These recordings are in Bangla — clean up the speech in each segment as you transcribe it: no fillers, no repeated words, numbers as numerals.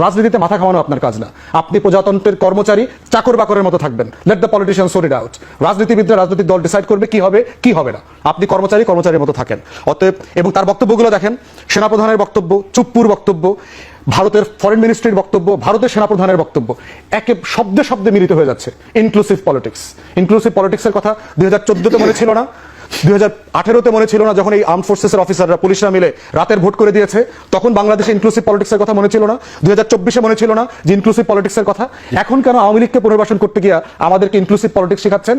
রাজনীতিতে মাথা খাওয়ানো আপনার কাজ না। আপনি প্রজাতন্ত্রের কর্মচারী, চাকর বাকরের মতো থাকবেন। Let the politician sort it out. রাজনীতিবিদরা, রাজনৈতিক দল ডিসাইড করবে কি হবে কি হবে না। আপনি কর্মচারী, কর্মচারীর মতো থাকেন। অতএব, এবং তার বক্তব্যগুলো দেখেন, সেনাপ্রধানের বক্তব্য, চুপ্পুর বক্তব্য, ভারতের ফরেন মিনিস্ট্রির বক্তব্য, ভারতের সেনাপ্রধানের বক্তব্য একে শব্দে শব্দে মিলিত হয়ে যাচ্ছে। Inclusive politics. ইনক্লুসিভ পলিটিক্সের কথা 2014-তে মনে ছিল না, 2018-তে মনে ছিল না, যখন এই আর্ম ফোর্সেসের অফিসাররা, পুলিশরা মিলে রাতের ভোট করে দিয়েছে, তখন বাংলাদেশে ইনক্লুসিভ পলিটিক্সের কথা মনে ছিল না, 2024-এ মনে ছিল না যে ইনক্লুসিভ পলিটিক্সের কথা। এখন কেন আওয়ামী লীগকে পুনর্বাসন করতে গিয়া আমাদেরকে ইনক্লুসিভ পলিটিক্স শেখাচ্ছেন?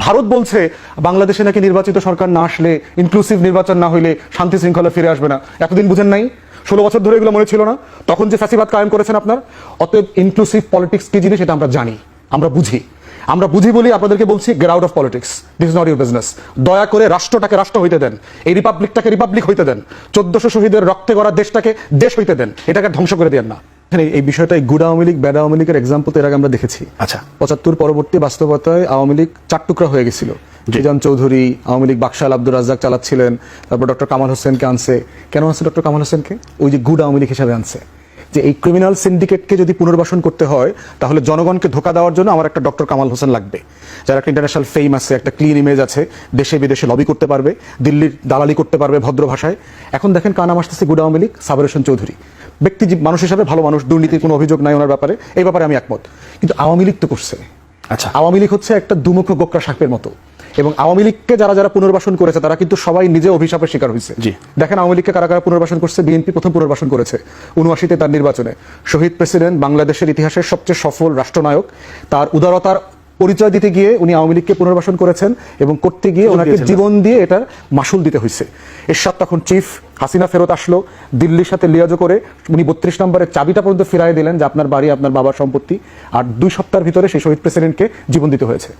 ভারত বলছে বাংলাদেশে নাকি নির্বাচিত সরকার না আসলে, ইনক্লুসিভ নির্বাচন না হইলে শান্তি শৃঙ্খলা ফিরে আসবে না। এতদিন বুঝেন নাই? 16 বছর ধরে এগুলো মনে ছিল না, তখন যে ফ্যাসিবাদ কায়েম করেছেন আপনার। অতএব ইনক্লুসিভ পলিটিক্স কি জিনিস এটা আমরা জানি, আমরা বুঝি বলি আপনাদেরকে বলছি, get out of politics. This is not your business. দয়া করে রাষ্ট্রটাকে রাষ্ট্র হইতে দেন, এই রিপাবলিকটাকে রিপাবলিক হইতে দেন, 1400 শহীদের রক্তে গড়া দেশটাকে দেশ হইতে দেন, এটাকে ধ্বংস করে দেন না। এই বিষয়টা গুড আওয়ামী লীগ, ব্যাড আওয়ামী লীগের এক্সাম্পল তো এর আগে আমরা দেখেছি। আচ্ছা, 75 পরবর্তী বাস্তবতায় আওয়ামী লীগ 4 টুকরা হয়ে গেছিল। জিজান চৌধুরী আওয়ামী লীগ বাকশাল আব্দুর রাজ্জাক চালাচ্ছিলেন, তারপর ডক্টর কামাল হোসেনকে আনছে। কেন আনছে ডক্টর কামাল হোসেনকে? ওই যে গুড আওয়ামী লীগ হিসাবে আনছে, যে এই ক্রিমিনাল সিন্ডিকেটকে যদি পুনর্বাসন করতে হয় তাহলে জনগণকে ধোকা দেওয়ার জন্য আমার একটা ডক্টর কামাল হোসেন লাগবে, যার একটা ইন্টারন্যাশনাল ফেম আছে, একটা ক্লিন ইমেজ আছে, দেশে বিদেশে লবি করতে পারবে, দিল্লির দালালি করতে পারবে ভদ্র ভাষায়। এখন দেখেন কার নাম আসতেছে, গুড আওয়ামী লীগ, সাবের হোসেন চৌধুরী। ব্যক্তি মানুষ হিসাবে ভালো মানুষ, দুর্নীতির কোনো অভিযোগ নাই ওনার ব্যাপারে, এই ব্যাপারে আমি একমত। কিন্তু আওয়ামী লীগ তো করছে। আচ্ছা, আওয়ামী লীগ হচ্ছে একটা দুমুখ গোকরা সাপের মতো, এবং আওয়ামী লীগকে যারা যারা পুনর্বাসন করেছে তারা কিন্তু সবাই নিজে অভিশাপের শিকার হয়েছে। দেখেন আওয়ামী লীগকে কারা কারা পুনর্বাসন করছে। বিএনপি প্রথম পুনর্বাসন করেছে 79-তে তার নির্বাচনে। শহীদ প্রেসিডেন্ট, বাংলাদেশের ইতিহাসের সবচেয়ে সফল রাষ্ট্রনায়ক, তার উদারতার পরিচয় দিতে গিয়ে উনি আওয়ামী লীগকে পুনর্বাসন করেছেন, এবং করতে গিয়ে ওনাকে জীবন দিয়ে এটার মাসুল দিতে হয়েছে। এরশাদ তখন চিফ, হাসিনা ফেরত আসলো, দিল্লির সাথে লিয়াজো করে উনি 32 নম্বরের চাবিটা পর্যন্ত ফিরাই দিলেন যে আপনার বাড়ি আপনার বাবার সম্পত্তি, আর 2 সপ্তাহের ভিতরে সেই শহীদ প্রেসিডেন্টকে জীবন দিতে হয়েছে।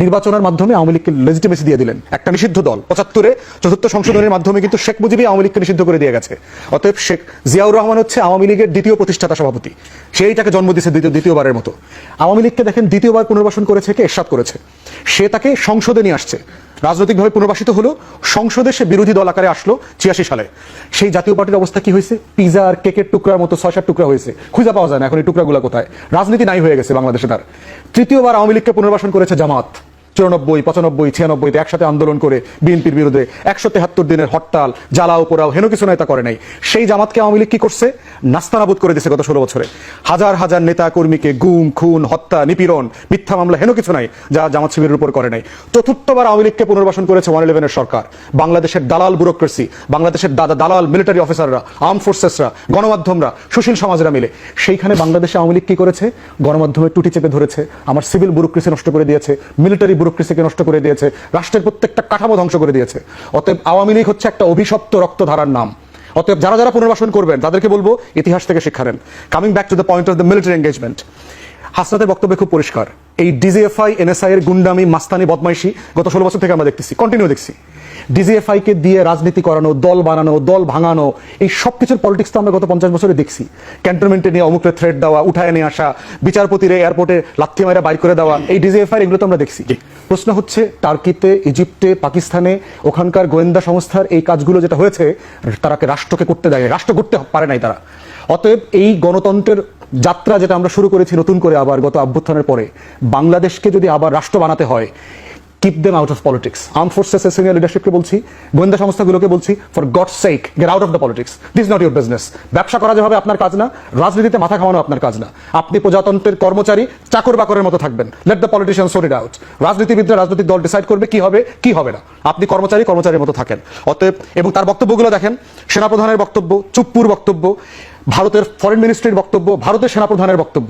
নির্বাচনের মাধ্যমে আওয়ামী লীগকে লেজিটিমেসি দিয়ে দিলেন, একটা নিষিদ্ধ দল। 75-এ 4th সংশোধনের মাধ্যমে কিন্তু শেখ মুজিবই আওয়ামী লীগকে নিষিদ্ধ করে দিয়ে গেছে। অতএব শেখ জিয়াউর রহমান হচ্ছে আওয়ামী লীগের দ্বিতীয় প্রতিষ্ঠাতা সভাপতি, সেইটাকে জন্ম দিয়েছে দ্বিতীয়বারের মতো। আওয়ামী লীগকে দেখেন দ্বিতীয়বার পুনর্বাসন করেছে কে? এরশাদ করেছে। সে তাকে সংসদে নিয়ে আসছে, রাজনৈতিকভাবে পুনর্বাসিত হলো, সংসদে সে বিরোধী দল আকারে আসলো 86 সালে। সেই জাতীয় পার্টির অবস্থা কি হয়েছে? পিজা আর কেকের টুকরার মতো 6-7 টুকরা হয়েছে, খুঁজে পাওয়া যায় না এখন এই টুকরাগুলো কোথায়। রাজনীতি নাই হয়ে গেছে বাংলাদেশে তার। তৃতীয়বার আওয়ামী লীগকে পুনর্বাসন করেছে জামাত, 94, 95, 96-তে একসাথে আন্দোলন করে বিএনপির বিরুদ্ধে 173 দিনের হরতাল, জ্বালাও পোড়াও, হেন কিছু নয় তা করে নাই। সেই জামাতকে আওয়ামী লীগ কি করছে? নাস্তানাবুদ করে দিয়েছে গত 16 বছরে। হাজার হাজার নেতা কর্মীকে গুম, খুন, হত্যা, নিপীড়ন, মিথ্যা মামলা, হেন কিছু নাই যা জামাত শিবিরের উপর করে নাই। চতুর্থবার আওয়ামী লীগকে পুনর্বাসন করেছে 111-এর সরকার। বাংলাদেশের দালাল ব্যুরোক্রেসি, বাংলাদেশের দালাল মিলিটারি অফিসাররা, আর্ম ফোর্সেসরা, গণমাধ্যমরা, সুশীল সমাজরা মিলে সেইখানে বাংলাদেশে আওয়ামী লীগ কি করেছে? গণমাধ্যমের টুটি চেপে ধরেছে, আমার সিভিল ব্যুরোক্রেসি নষ্ট করে দিয়েছে, মিলিটারি ব্যুরোক্রেসিকে নষ্ট করে দিয়েছে, রাষ্ট্রের প্রত্যেকটা কাঠামো ধ্বংস করে দিয়েছে। অতএব আওয়ামী লীগ হচ্ছে একটা অভিশপ্ত রক্তধারার নাম। অতএব যারা যারা পুনর্বাসন করবেন তাদেরকে বলবো ইতিহাস থেকে শিক্ষা নেন। Coming back to the point of the military engagement, হাসনাতের বক্তব্য খুব পরিষ্কার। এই ডিজিএফআই, এনএসআই এর গুন্ডামি, মাস্তানি, বদমাইশি গত 16 বছর থেকে আমরা দেখতেছি, কন্টিনিউ দেখছি। ডিজিএফআই কে দিয়ে রাজনীতি করানো, দল বানানো, দল ভাঙানো, এই সব কিছুর পলিটিক্স তো আমরা গত 50 বছরে দেখছি। ক্যান্টনমেন্টে নিয়ে অমুকরে থ্রেট দেওয়া, উঠায় নিয়ে আসা, বিচারপতির এয়ারপোর্টে লাথি মারা বাইর করে দেওয়া, এই ডিজিএফআই এগুলো তো আমরা দেখছি। প্রশ্ন হচ্ছে টার্কিতে, ইজিপ্টে, পাকিস্তানে ওখানকার গোয়েন্দা সংস্থার এই কাজগুলো যেটা হয়েছে তারাকে রাষ্ট্রকে করতে দেয়, রাষ্ট্র করতে পারে নাই তারা। অতএব এই গণতন্ত্রের যাত্রা যেটা আমরা শুরু করেছি নতুন করে আবার গত অভ্যুত্থানের পরে, বাংলাদেশকে যদি আবার রাষ্ট্র বানাতে হয়, keep them out of politics. Armed forces senior leadership কে বলছি, গোয়েন্দা সংস্থাগুলোকে বলছি, for God's sake get out of the politics. This is not your business. ব্যবসা করা যেভাবে আপনার কাজ না, রাজনীতিতে মাথা খাওয়ানো আপনার কাজ না। আপনি প্রজাতন্ত্রের কর্মচারী, চাকর বাকরের মতো থাকবেন। let the politicians sort it out. রাজনীতিবিদরা, রাজনৈতিক দল ডিসাইড করবে কি হবে কি হবে না। আপনি কর্মচারী, কর্মচারীর মতো থাকেন। অতএব, এবং তার বক্তব্যগুলো দেখেন, সেনাপ্রধানের বক্তব্য, চুপ্পুর বক্তব্য, ভারতের ফরেন মিনিস্ট্রির বক্তব্য, ভারতের সেনাপ্রধানের বক্তব্য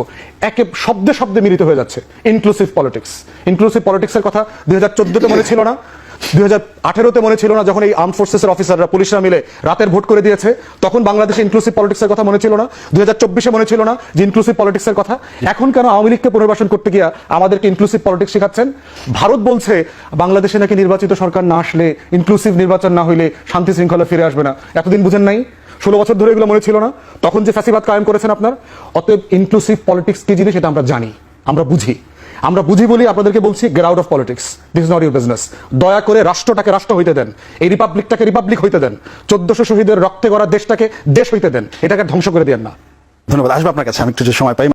একে শব্দে শব্দে মিলিত হয়ে যাচ্ছে। Inclusive politics. ইনক্লুসিভ পলিটিক্সের কথা 2014-তে মনে ছিল না, 2018-তে মনে ছিল না, যখন এই আর্ম ফোর্সেসের অফিসাররা, পুলিশরা মিলে রাতের ভোট করে দিয়েছে, তখন বাংলাদেশে ইনক্লুসিভ পলিটিক্সের কথা মনে ছিল না, 2024-এ মনে ছিল না যে ইনক্লুসিভ পলিটিক্সের কথা। এখন কেন আওয়ামী লীগকে পুনর্বাসন করতে গিয়া আমাদেরকে ইনক্লুসিভ পলিটিক্স শেখাচ্ছেন? ভারত বলছে বাংলাদেশে নাকি নির্বাচিত সরকার না আসলে, ইনক্লুসিভ নির্বাচন না হইলে শান্তি শৃঙ্খলা ফিরে আসবে না। এতদিন বুঝেন নাই? 16 বছর ধরে এগুলো মনে ছিল না, তখন যে ফ্যাসিবাদ কায়েম করেছেন আপনার। অতএব ইনক্লুসিভ পলিটিক্স কি জিনিস এটা আমরা জানি, আমরা বুঝি বলি আপনাদেরকে বলছি, get out of politics. This is not your business. দয়া করে রাষ্ট্রটাকে রাষ্ট্র হইতে দেন, এই রিপাবলিকটাকে রিপাবলিক হইতে দেন, 1400 শহীদের রক্তে গড়া দেশটাকে দেশ হইতে দেন, এটাকে ধ্বংস করে দেন না। ধন্যবাদ। আসবো আপনার কাছে আমি একটু যে সময় পাই।